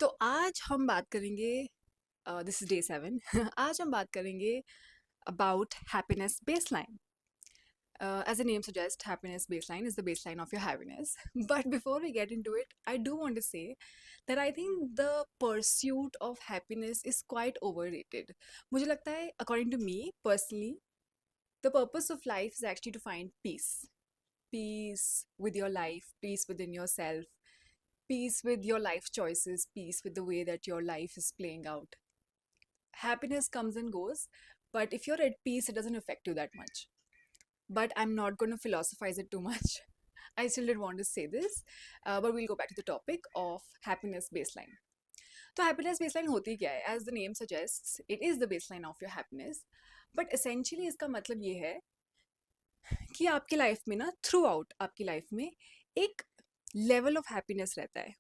तो आज हम बात करेंगे दिस इज डे 7 आज हम बात करेंगे about happiness baseline. As the name suggests, happiness baseline is the baseline of your happiness. But before we get into it, I do want to say that I think the pursuit of happiness is quite overrated. मुझे लगता है, according to me personally, the purpose of life is actually to find peace. Peace with your life, peace within yourself, peace with your life choices, peace with the way that your life is playing out. Happiness comes and goes, but if you're at peace, it doesn't affect you that much. But I'm not going to philosophize it too much. I still did want to say this, but we'll go back to the topic of happiness baseline. तो happiness baseline होती क्या है? As the name suggests, it is the baseline of your happiness. But essentially इसका मतलब ये है कि आपकी लाइफ में ना थ्रू आउट आपकी लाइफ में एक लेवल ऑफ हैप्पीनेस रहता है.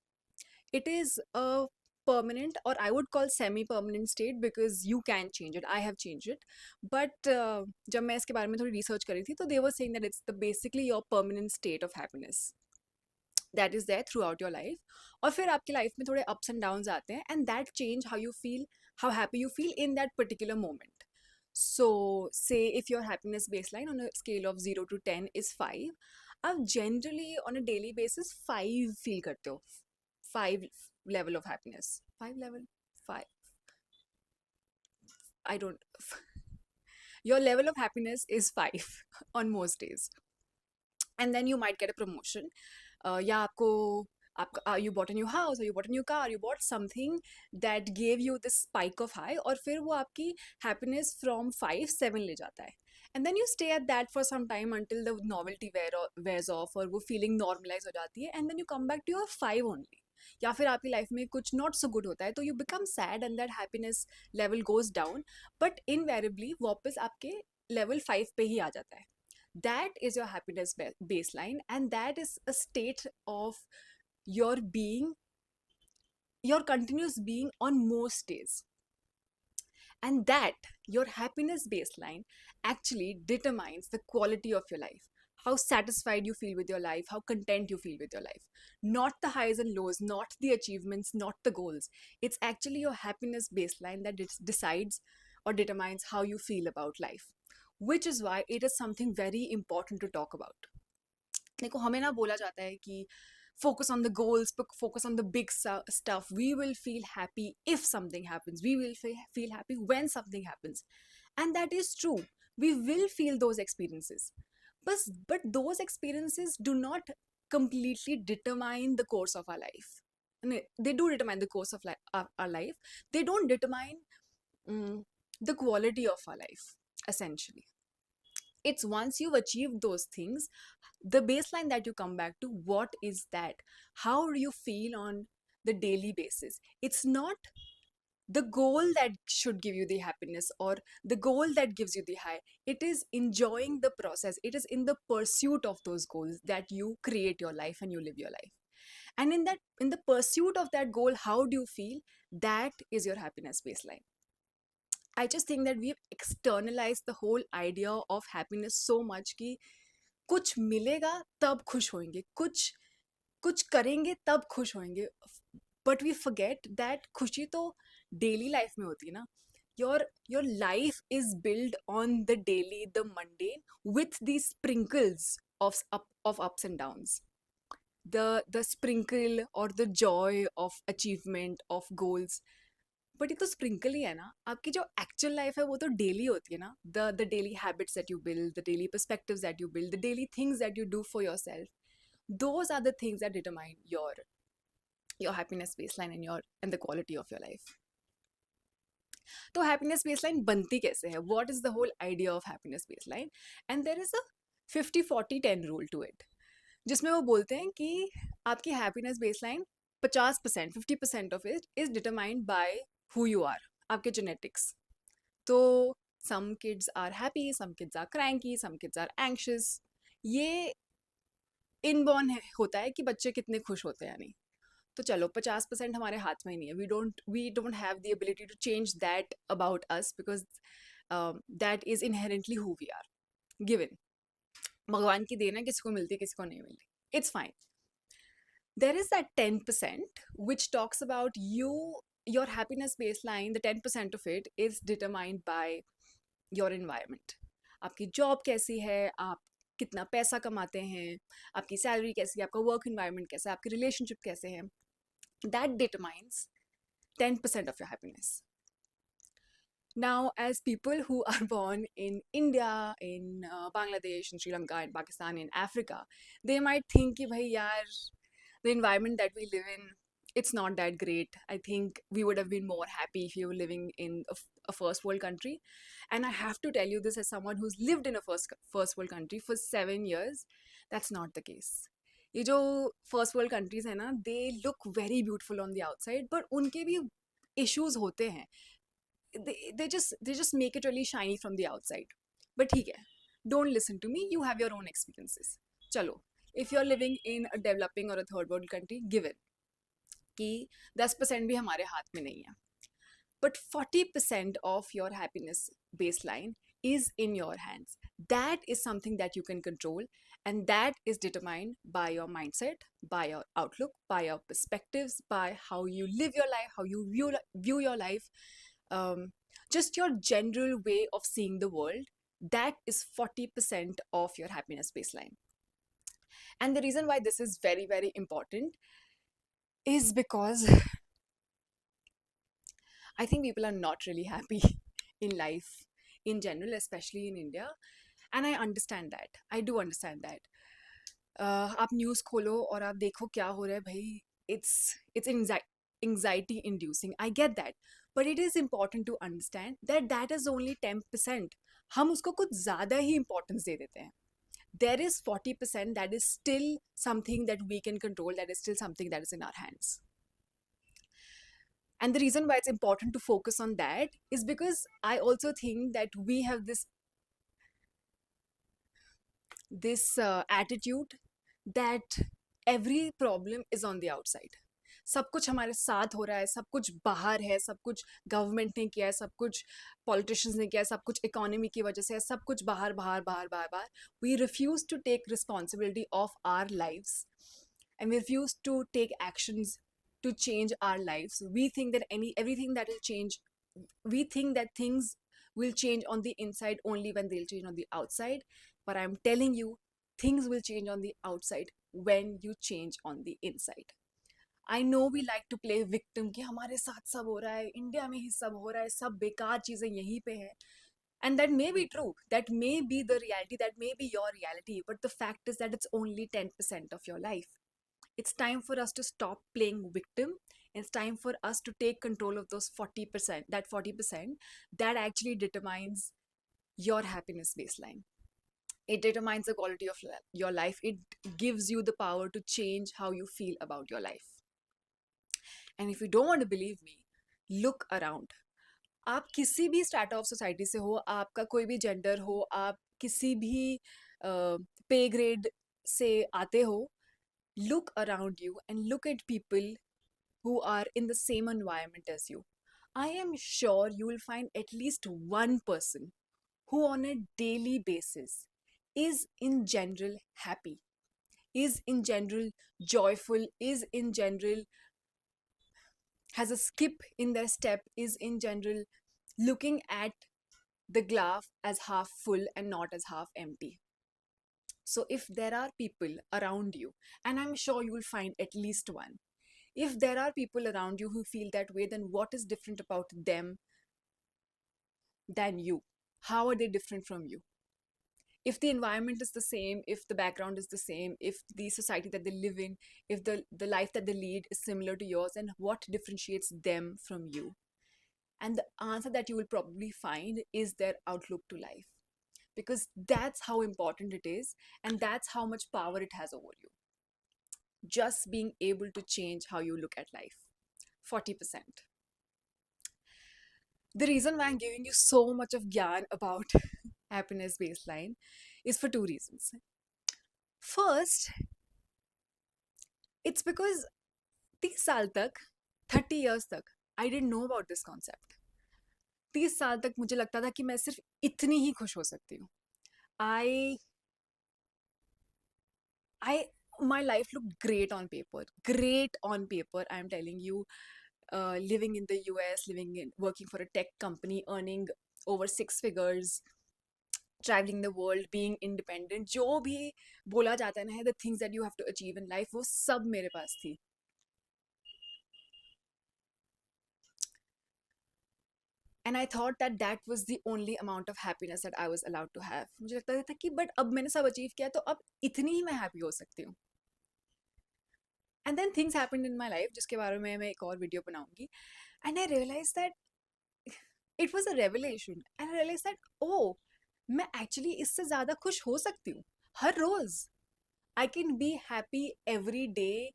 It is a permanent, or I would call semi permanent state, because you can change it. I have changed it. But जब मैं इसके बारे में थोड़ी रिसर्च करी थी तो they were saying that it's the basically your permanent state of happiness that is there throughout your life. और फिर आपकी लाइफ में थोड़े ups and downs आते हैं, and that change how you feel, how happy you feel in that particular moment. So say if your happiness baseline on a scale of 0 to 10 is 5, आप generally on a daily basis 5 feel करते हो. 5 level of happiness. 5 level? 5. I don't. Your level of happiness is 5 on most days. And then you might get a promotion. या आपको you bought a new house, or you bought a new car, you bought something that gave you this spike of high, और फिर वो आपकी happiness from 5 7 ले जाता है. And then you stay at that for some time until the novelty wears off, और वो feeling normalize हो जाती है, and then you come back to your 5 only. या फिर आपकी लाइफ में कुछ नॉट सो गुड होता है तो you become sad and that happiness level goes down, but invariably वापस आपके लेवल 5 पे ही आ जाता है. That is your happiness baseline, and that is a state of your being, your continuous being on most days. And that, your happiness baseline, actually determines the quality of your life. How satisfied you feel with your life, how content you feel with your life. Not the highs and lows, not the achievements, not the goals. It's actually your happiness baseline that decides or determines how you feel about life. Which is why it is something very important to talk about. देखो, हमें ना बोला जाता है कि focus on the goals, focus on the big stuff. We will feel happy if something happens. We will feel happy when something happens. And that is true. We will feel those experiences. But those experiences do not completely determine the course of our life. I mean, they do determine the course of our life. They don't determine the quality of our life, essentially. It's once you've achieved those things, the baseline that you come back to, what is that? How do you feel on the daily basis? It's not the goal that should give you the happiness or the goal that gives you the high. It is enjoying the process. It is in the pursuit of those goals that you create your life and you live your life. And in the pursuit of that goal, how do you feel? That is your happiness baseline. I just think that we've externalized the whole idea of happiness so much कि कुछ मिलेगा तब खुश होंगे, कुछ करेंगे तब खुश होंगे. बट वी फॉरगेट दैट खुशी तो डेली लाइफ में होती है ना. your life is built on the daily, the mundane, with these sprinkles of ups and downs. The sprinkle or the joy of achievement of goals. But ये तो sprinkle ही है ना. आपकी जो एक्चुअल लाइफ है वो तो डेली होती है ना. The daily habits that you build, the daily perspectives that you build, the daily things that you do for your self, those are the things that determine your happiness baseline and the quality of your life. तो happiness baseline बनती कैसे है? What is the whole idea of happiness baseline? And there is a 50-40-10 rule to it, जिसमें वो बोलते हैं कि आपकी happiness baseline 50%, 50% of it is determined by who you are, आपके genetics. तो some kids are happy, some kids are cranky, some kids are anxious. ये inborn होता है कि बच्चे कितने खुश होते हैं या नहीं. तो चलो 50% हमारे हाथ में ही नहीं है. We don't have the ability to change that about us, because that is inherently who we are, given. भगवान की देन है, किसी को मिलती है किसी को नहीं मिलती. It's fine. There is that 10% which talks about your happiness baseline. The 10% of it is determined by your environment. आपकी जॉब कैसी है, आप कितना पैसा कमाते हैं, आपकी सैलरी कैसी है, आपका वर्क इन्वायरमेंट कैसा है, आपके रिलेशनशिप कैसे हैं. That determines 10% of your happiness. Now, as people who are born in India, in Bangladesh, in Sri Lanka, in Pakistan, in Africa, they might think कि भाई यार, the environment that we live in, it's not that great. I think we would have been more happy if you were living in a first world country. And I have to tell you this as someone who's lived in a first world country for 7 years. That's not the case. ये जो first world countries है ना, they look very beautiful on the outside, but उनके भी issues होते हैं. They just make it really shiny from the outside. But ठीक है, don't listen to me, you have your own experiences. चलो, if you're living in a developing or a third world country, given कि 10% भी हमारे हाथ में नहीं है, but 40% of your happiness baseline is in your hands. That is something that you can control, and that is determined by your mindset, by your outlook, by your perspectives, by how you live your life, how you view your life, just your general way of seeing the world. That is 40% of your happiness baseline. And the reason why this is very, very important is because I think people are not really happy in life in general, especially in India. And I understand that. I do understand that. आप news खोलो और आप देखो क्या हो रहा है भाई. It's anxiety inducing. I get that. But it is important to understand that that is only 10%. हम उसको कुछ ज़्यादा ही importance दे देते हैं. There is 40% that is still something that we can control, that is still something that is in our hands. And the reason why it's important to focus on that is because I also think that we have this attitude that every problem is on the outside. सब कुछ हमारे साथ हो रहा है, सब कुछ बाहर है, सब कुछ गवर्नमेंट ने किया है, सब कुछ पॉलिटिशियंस ने किया है, सब कुछ इकोनॉमी की वजह से है, सब कुछ बाहर बाहर बाहर बाहर बाहर. We refuse to take responsibility of our lives, and we refuse to take actions to change our lives. We think that everything that will change, we think that things will change on the inside only when they'll change on the outside. But I'm telling you, things will change on the outside when you change on the inside. I know we like to play victim कि हमारे साथ सब हो रहा है, India में ही सब हो रहा है, सब बेकार चीज़ें यहीं पे है. And that may be true, that may be the reality, that may be your reality, but the fact is that it's only 10% of your life. It's time for us to stop playing victim. It's time for us to take control of those 40%, that 40% that actually determines your happiness baseline. It determines the quality of your life. It gives you the power to change how you feel about your life. And if you don't want to believe me, look around. आप किसी भी strata of society से हो, आपका कोई भी gender हो, आप किसी भी पे ग्रेड से आते हो, look around you and look at people who are in the same environment as you. I am sure you will find at least one person who on a daily basis is in general happy, is in general joyful, is in general has a skip in their step, is in general looking at the glass as half full and not as half empty. So if there are people around you, and I'm sure you will find at least one, if there are people around you who feel that way, then what is different about them than you? How are they different from you? If the environment is the same, if the background is the same, if the society that they live in, if the life that they lead is similar to yours, then what differentiates them from you? And the answer that you will probably find is their outlook to life. Because that's how important it is, and that's how much power it has over you. Just being able to change how you look at life. 40%. The reason why I'm giving you so much of gyan about happiness baseline is for two reasons. First, it's because 30 साल तक, 30 years तक, I didn't know about this concept. 30 साल तक मुझे लगता था कि मैं सिर्फ इतनी ही खुश हो सकती हूँ. I my life looked great on paper. Great on paper, I'm telling you. Living in the US, working for a tech company, earning over six figures, traveling the world, being independent, जो भी बोला जाता है ना, the things that you have to achieve in life, वो सब मेरे पास थी. And I thought that that was the only amount of happiness that I was allowed to have. मुझे लगता था कि but अब मैंने सब अचीव किया तो अब इतनी ही मैं हैप्पी हो सकती हूँ. And then things happened in my life जिसके बारे में मैं एक और वीडियो बनाऊंगी. And I realized that it was a revelation. And I realized that oh, मैं actually इससे ज़्यादा खुश हो सकती हूँ हर रोज़. I can be happy every day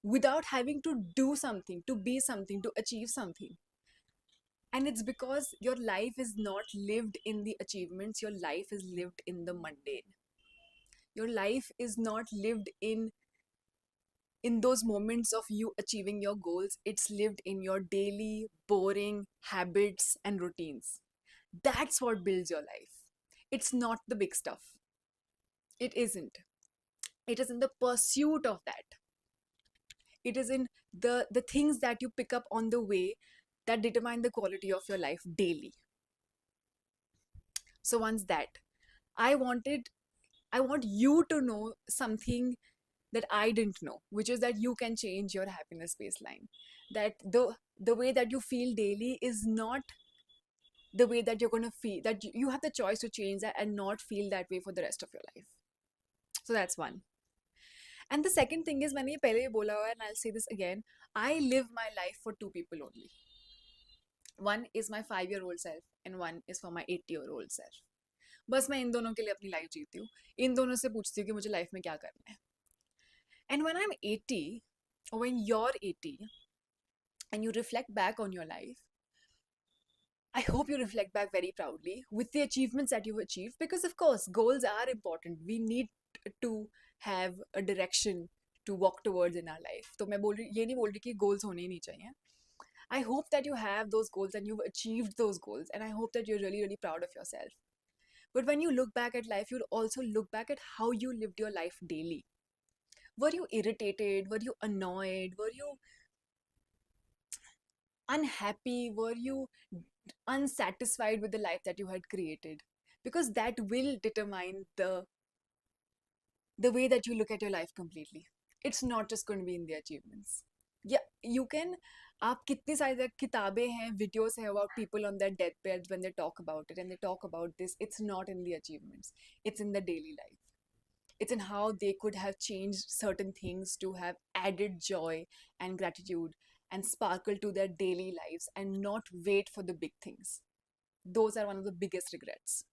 without having to do something, to be something, to achieve something. And it's because your life is not lived in the achievements, your life is lived in the mundane. Your life is not lived in those moments of you achieving your goals. It's lived in your daily boring habits and routines. That's what builds your life. It's not the big stuff. It isn't. It is in the pursuit of that. It is in the things that you pick up on the way that determine the quality of your life daily. So once that, I wanted I want you to know something that I didn't know, which is that you can change your happiness baseline. That the way that you feel daily is not the way that you're going to feel, that you have the choice to change that and not feel that way for the rest of your life. So that's one. And the second thing is, मैंने ये पहले भी बोला हुआ है, and I'll say this again, I live my life for two people only. One is my 5-year-old self and one is for my 80-year-old self. बस मैं इन दोनों के लिए अपनी लाइफ जीती हूँ. इन दोनों से पूछती हूँ कि मुझे लाइफ में क्या करना है. And when I'm 80, or when you're 80, and you reflect back on your life, I hope you reflect back very proudly with the achievements that you've achieved, because of course goals are important. We need to have a direction to walk towards in our life. तो मैं बोल रही ये नहीं बोल रही कि goals होने ही नहीं चाहिए. I hope that you have those goals and you've achieved those goals, and I hope that you're really really proud of yourself. But when you look back at life, you'll also look back at how you lived your life daily. Were you irritated? Were you annoyed? Were you unhappy? Were you unsatisfied with the life that you had created? Because that will determine the way that you look at your life completely. It's not just going to be in the achievements. Yeah, you can. आप कितनी सारी किताबें हैं, videos हैं about people on their deathbeds when they talk about it and they talk about this. It's not in the achievements. It's in the daily life. It's in how they could have changed certain things to have added joy and gratitude and sparkle to their daily lives and not wait for the big things. Those are one of the biggest regrets.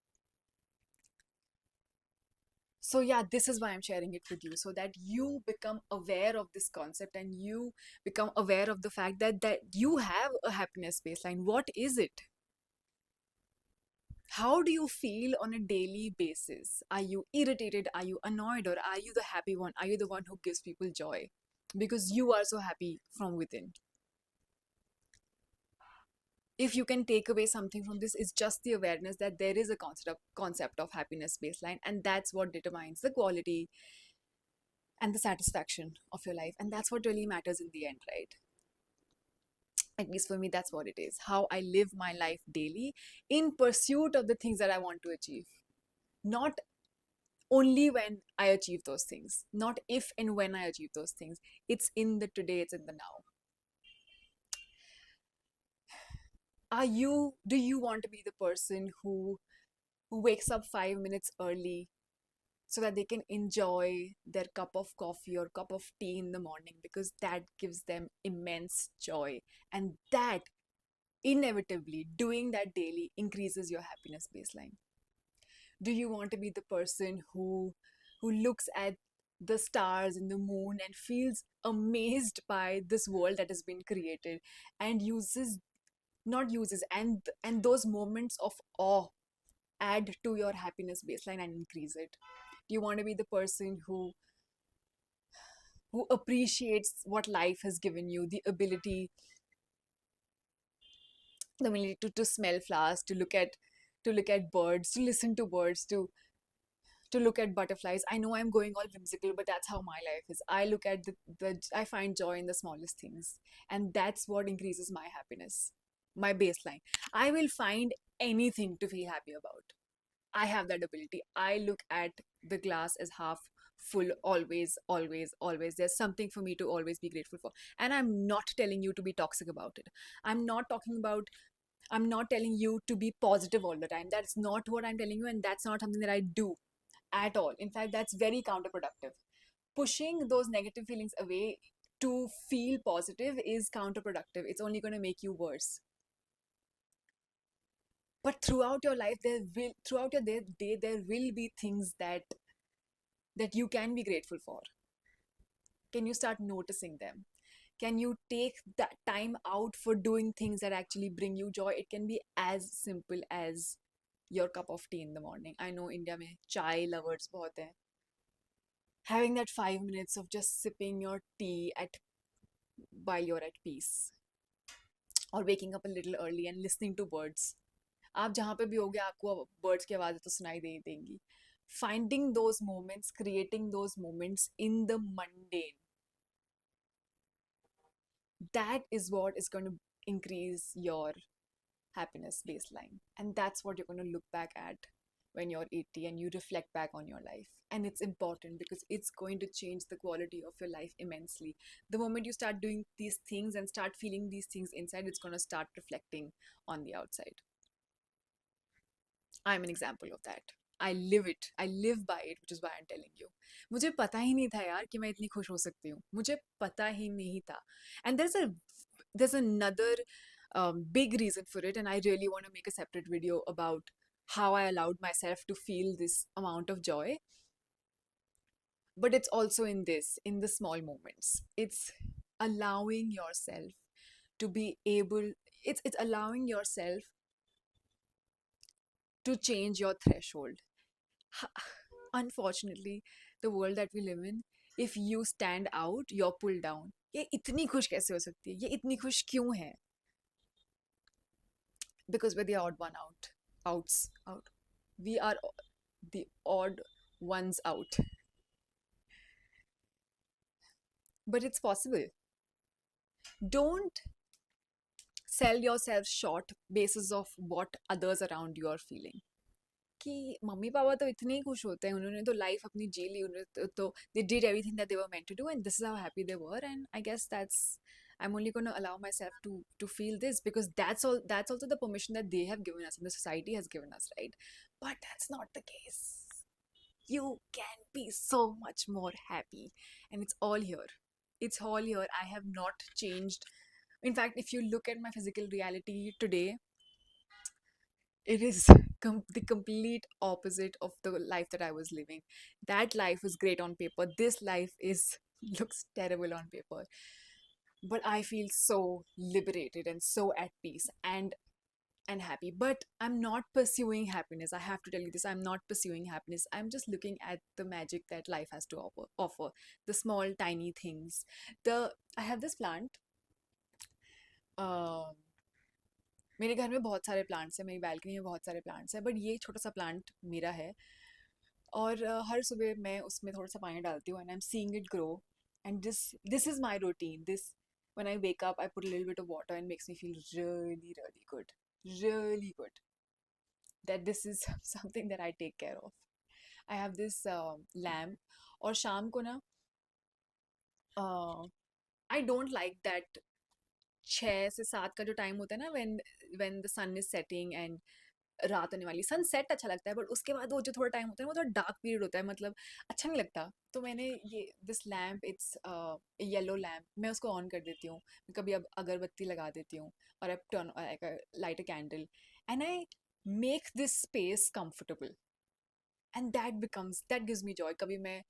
So yeah, this is why I'm sharing it with you, so that you become aware of this concept and you become aware of the fact that you have a happiness baseline. What is it? How do you feel on a daily basis? Are you irritated? Are you annoyed? Or are you the happy one? Are you the one who gives people joy? Because you are so happy from within. If you can take away something from this, is just the awareness that there is a concept of happiness baseline, and that's what determines the quality and the satisfaction of your life. And that's what really matters in the end, right? At least for me, that's what it is. How I live my life daily in pursuit of the things that I want to achieve. Not only when I achieve those things, not if and when I achieve those things. It's in the today, it's in the now. Do you want to be the person who wakes up 5 minutes early so that they can enjoy their cup of coffee or cup of tea in the morning, because that gives them immense joy, and that inevitably doing that daily increases your happiness baseline? Do you want to be the person who looks at the stars and the moon and feels amazed by this world that has been created and uses not uses and those moments of awe add to your happiness baseline and increase it? Do you want to be the person who appreciates what life has given you, the ability to smell flowers, to look at birds, to listen to birds, to look at butterflies. I know I'm going all whimsical, but that's how my life is. I look at I find joy in the smallest things, and that's what increases my happiness, my baseline. I will find anything to feel happy about. I have that ability. I look at the glass as half full always, always, always. There's something for me to always be grateful for. And I'm not telling you to be toxic about it. I'm not talking about, I'm not telling you to be positive all the time. That's not what I'm telling you, and that's not something that I do at all. In fact, that's very counterproductive. Pushing those negative feelings away to feel positive is counterproductive. It's only going to make you worse. But throughout your life, throughout your day, there will be things that you can be grateful for. Can you start noticing them? Can you take that time out for doing things that actually bring you joy? It can be as simple as your cup of tea in the morning. I know India में chai lovers बहुत हैं. Having that 5 minutes of just sipping your tea at while you're at peace, or waking up a little early and listening to birds. आप जहाँ पे भी होगे आपको birds की आवाज़ें तो सुनाई दे देंगी. Finding those moments, creating those moments in the mundane, that is what is going to increase your happiness baseline. And that's what you're going to look back at when you're 80 and you reflect back on your life. And it's important because it's going to change the quality of your life immensely. The moment you start doing these things and start feeling these things inside, it's going to start reflecting on the outside. I'm an example of that. I live it. I live by it, which is why I'm telling you. मुझे पता ही नहीं था यार कि मैं इतनी खुश हो सकती हूँ. मुझे पता ही नहीं था. And there's another big reason for it, and I really want to make a separate video about how I allowed myself to feel this amount of joy. But it's also in the small moments. It's allowing yourself to be able. It's allowing yourself to change your threshold. Unfortunately, the world that we live in, if you stand out, you're pulled down. ये इतनी खुश कैसे हो सकती है? ये इतनी खुश क्यों है? Because we're the odd one out. Out. We are the odd ones out. But it's possible. Don't sell yourself short basis of what others around you are feeling. कि मम्मी पापा तो इतने ही खुश होते हैं, उन्होंने तो लाइफ अपनी जी ली, उन्होंने तो they did everything that they were meant to do, and this is how happy they were, and I guess I'm only going to allow myself to feel this because that's also the permission that they have given us and the society has given us, right? But that's not the case. You can be so much more happy, and it's all here. It's all here. I have not changed. In fact, if you look at my physical reality today, it is the complete opposite of the life that I was living. That life was great on paper. This life is looks terrible on paper. But I feel so liberated and so at peace and happy. But I'm not pursuing happiness. I have to tell you this. I'm not pursuing happiness. I'm just looking at the magic that life has to offer. The small tiny things. I have this plant. Um मेरे घर में बहुत सारे plants हैं, मेरी balcony में बहुत सारे प्लांट्स हैं, बट ये छोटा सा प्लांट मेरा है. और हर सुबह मैं उसमें थोड़ा सा पानी डालती हूँ, and I am seeing it grow. And this is my routine. This when I wake up, I put a little bit of water and makes me feel really, really good. Really good. That this is something that I take care of. I have this lamp. और शाम को ना I don't like that 6 से 7 का जो time होता है ना, when the sun is setting and रात होने वाली. सनसेट अच्छा लगता है, बट उसके बाद वो जो थोड़ा टाइम होता है वो थोड़ा डार्क पीरियड होता है, मतलब अच्छा नहीं लगता. तो मैंने ये this lamp, it's yellow lamp, मैं उसको ऑन कर देती हूँ. कभी अब अगरबत्ती लगा देती हूँ, और अब turn light a candle, and I make this space comfortable, and that gives me Joy. कभी मैं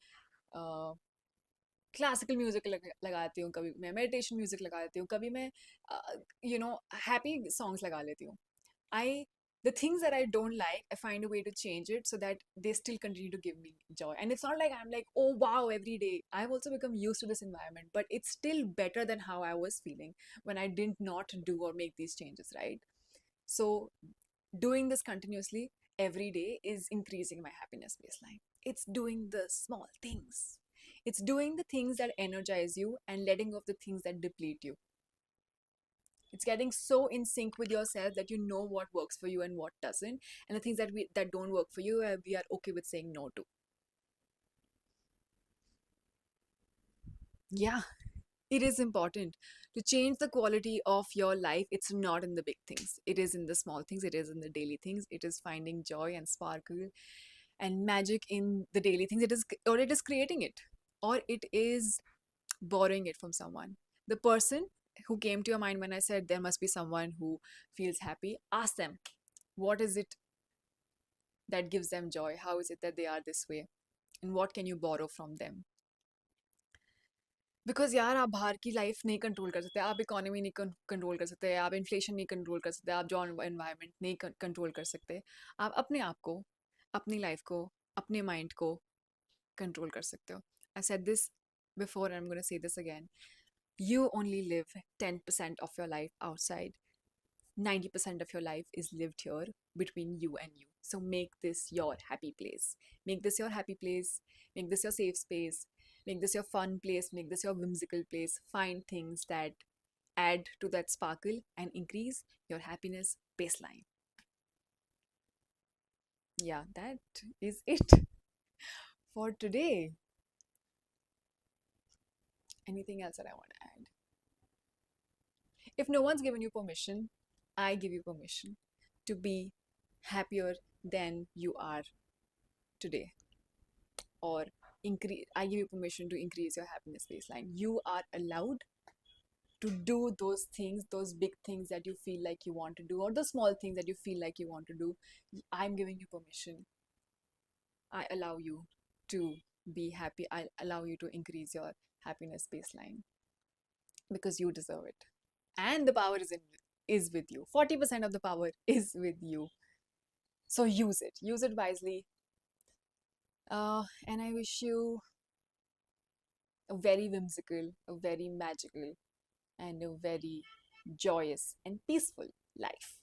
क्लासिकल म्यूजिक लगाती हूँ, कभी मैं मेडिटेशन म्यूजिक लगा देती हूँ, कभी मैं हैप्पी सॉन्ग्स लगा लेती हूँ. I the things that I don't like, I find a way to change it so that they still continue to give me joy. And it's not like I'm like, oh wow, every day. I've also become used to this environment, but it's still better than how I was feeling when I did not do or make these changes, right? So doing this continuously every day is increasing my happiness baseline. It's doing the small things. It's doing the things that energize you and letting go of the things that deplete you. It's getting so in sync with yourself that you know what works for you and what doesn't, and the things that don't work for you, we are okay with saying no to. Yeah, it is important to change the quality of your life. It's not in the big things. It is in the small things. It is in the daily things. It is finding joy and sparkle and magic in the daily things. It is creating it, or it is borrowing it from someone. The person who came to your mind when I said there must be someone who feels happy, ask them, what is it that gives them joy? How is it that they are this way? And what can you borrow from them? Because यार आप बाहर की life नहीं control कर सकते, आप economy नहीं control कर सकते, आप इन्फ्लेशन नहीं कंट्रोल कर सकते, आप जो एनवायरनमेंट नहीं कंट्रोल कर सकते. आप अपने आप को, अपनी लाइफ को, अपने माइंड को कंट्रोल कर सकते हो. I said this before and I'm going to say this again. You only live 10% of your life outside. 90% of your life is lived here between you and you. So make this your happy place. Make this your happy place. Make this your safe space. Make this your fun place. Make this your whimsical place. Find things that add to that sparkle and increase your happiness baseline. Yeah, that is it for today. Anything else that I want to add? If no one's given you permission, I give you permission to be happier than you are today. Or increase, I give you permission to increase your happiness baseline. You are allowed to do those things, those big things that you feel like you want to do, or the small things that you feel like you want to do. I'm giving you permission. I allow you to be happy. I allow you to increase your happiness baseline because you deserve it. And the power is with you. 40% of the power is with you. So use it. Use it wisely. And I wish you a very whimsical, a very magical, and a very joyous and peaceful life.